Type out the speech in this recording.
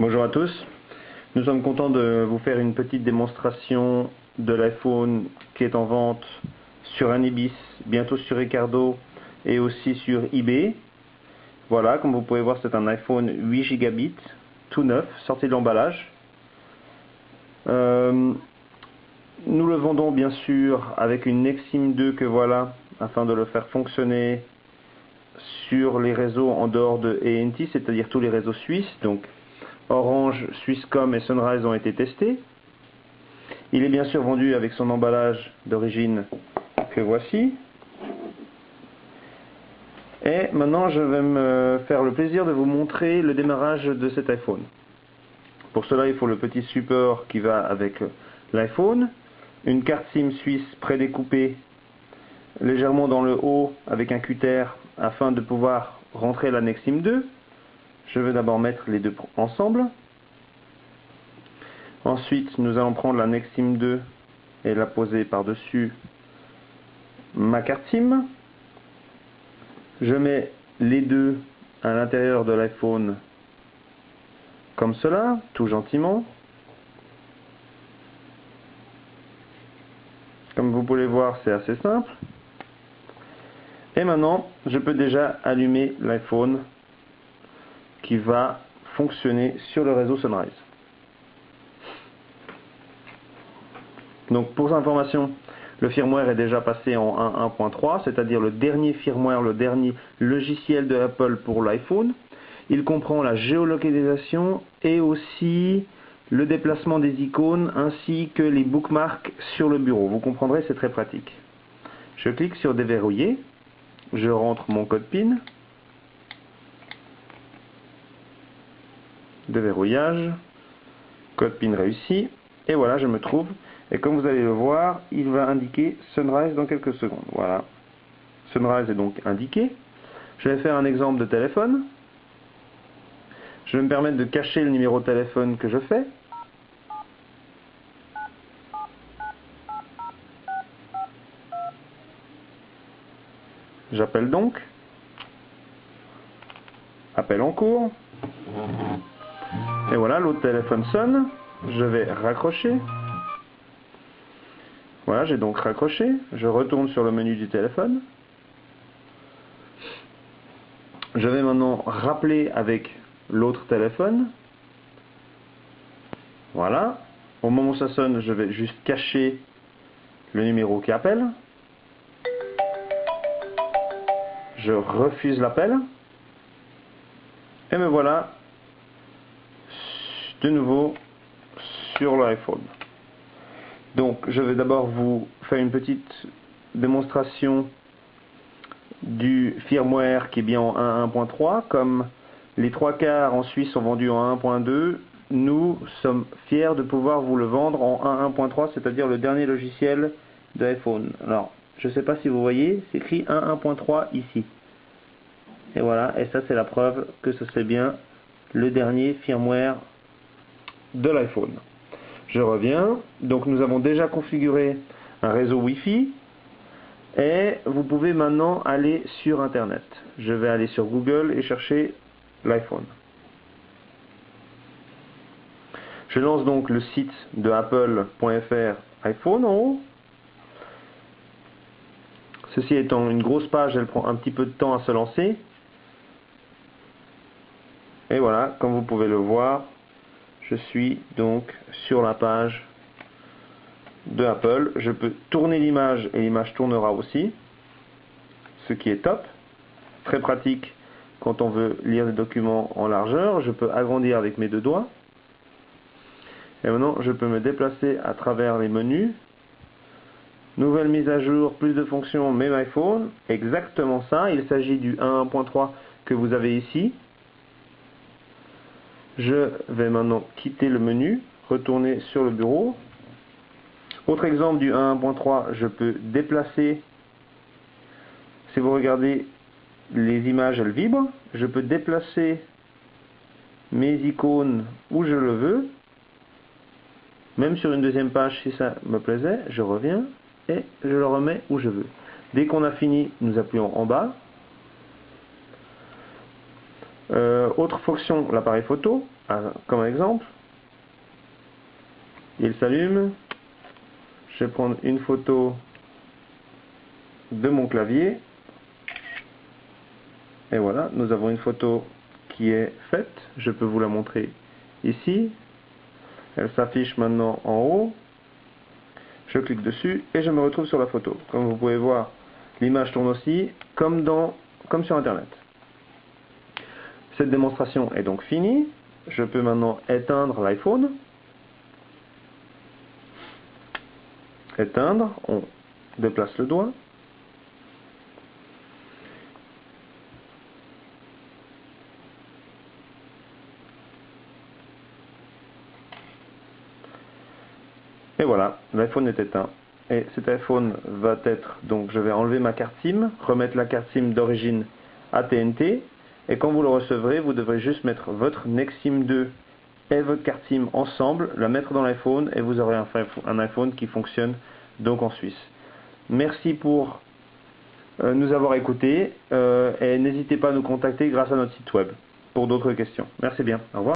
Bonjour à tous, nous sommes contents de vous faire une petite démonstration de l'iPhone qui est en vente sur Anibis, bientôt sur Ricardo et aussi sur eBay. Voilà, comme vous pouvez voir, c'est un iPhone 8 gigabits, tout neuf, sorti de l'emballage. Nous le vendons bien sûr avec une Nexim 2 que voilà, afin de le faire fonctionner sur les réseaux en dehors de AT&T, c'est-à-dire tous les réseaux suisses. Donc Orange, Swisscom et Sunrise ont été testés. Il est bien sûr vendu avec son emballage d'origine que voici. Et maintenant, je vais me faire le plaisir de vous montrer le démarrage de cet iPhone. Pour cela, il faut le petit support qui va avec l'iPhone, une carte SIM suisse prédécoupée légèrement dans le haut avec un cutter afin de pouvoir rentrer la Nexim 2. Je vais d'abord mettre les deux ensemble. Ensuite, nous allons prendre la Nexim 2 et la poser par-dessus ma carte SIM. Je mets les deux à l'intérieur de l'iPhone comme cela, tout gentiment. Comme vous pouvez voir, c'est assez simple. Et maintenant, je peux déjà allumer l'iPhone qui va fonctionner sur le réseau Sunrise. Donc pour information, le firmware est déjà passé en 1.1.3, c'est-à-dire le dernier firmware, le dernier logiciel de Apple pour l'iPhone. Il comprend la géolocalisation et aussi le déplacement des icônes ainsi que les bookmarks sur le bureau. Vous comprendrez, c'est très pratique. Je clique sur déverrouiller, je rentre mon code PIN, déverrouillage, code PIN réussi, et voilà, je me trouve. Et comme vous allez le voir, il va indiquer Sunrise dans quelques secondes. Voilà, Sunrise est donc indiqué. Je vais faire un exemple de téléphone. Je vais me permettre de cacher le numéro de téléphone que je fais. J'appelle donc. Appel en cours. Et voilà, l'autre téléphone sonne. Je vais raccrocher. Voilà, j'ai donc raccroché. Je retourne sur le menu du téléphone. Je vais maintenant rappeler avec l'autre téléphone. Voilà. Au moment où ça sonne, je vais juste cacher le numéro qui appelle. Je refuse l'appel. Et me voilà de nouveau sur l'iPhone. Donc je vais d'abord vous faire une petite démonstration du firmware qui est bien en 1.1.3. Comme les trois quarts en Suisse sont vendus en 1.2, nous sommes fiers de pouvoir vous le vendre en 1.1.3, c'est-à-dire le dernier logiciel de iPhone. Alors, je ne sais pas si vous voyez, c'est écrit 1.1.3 ici. Et voilà, et ça c'est la preuve que ce c'est bien le dernier firmware de l'iPhone. Je reviens, donc nous avons déjà configuré un réseau Wi-Fi et vous pouvez maintenant aller sur Internet. Je vais aller sur Google et chercher l'iPhone. Je lance donc le site de apple.fr iPhone en haut. Ceci étant une grosse page, elle prend un petit peu de temps à se lancer. Et voilà, comme vous pouvez le voir, je suis donc sur la page de Apple. Je peux tourner l'image et l'image tournera aussi, ce qui est top. Très pratique quand on veut lire des documents en largeur. Je peux agrandir avec mes deux doigts. Et maintenant, je peux me déplacer à travers les menus. Nouvelle mise à jour, plus de fonctions, même iPhone. Exactement ça. Il s'agit du 1.1.3 que vous avez ici. Je vais maintenant quitter le menu, retourner sur le bureau. Autre exemple du 1.1.3, je peux déplacer. Si vous regardez les images, elles vibrent. Je peux déplacer mes icônes où je le veux. Même sur une deuxième page, si ça me plaisait, je reviens et je le remets où je veux. Dès qu'on a fini, nous appuyons en bas. Autre fonction, l'appareil photo, comme exemple. Il s'allume. Je vais prendre une photo de mon clavier. Et voilà, nous avons une photo qui est faite. Je peux vous la montrer ici. Elle s'affiche maintenant en haut. Je clique dessus et je me retrouve sur la photo. Comme vous pouvez voir, l'image tourne aussi, comme sur Internet. Cette démonstration est donc finie. Je peux maintenant éteindre l'iPhone. Éteindre, on déplace le doigt. Et voilà, l'iPhone est éteint. Et cet iPhone va être, donc je vais enlever ma carte SIM, remettre la carte SIM d'origine AT&T. Et quand vous le recevrez, vous devrez juste mettre votre NEC SIM 2 et votre carte SIM ensemble, la mettre dans l'iPhone et vous aurez un iPhone qui fonctionne donc en Suisse. Merci pour nous avoir écoutés et n'hésitez pas à nous contacter grâce à notre site web pour d'autres questions. Merci bien, au revoir.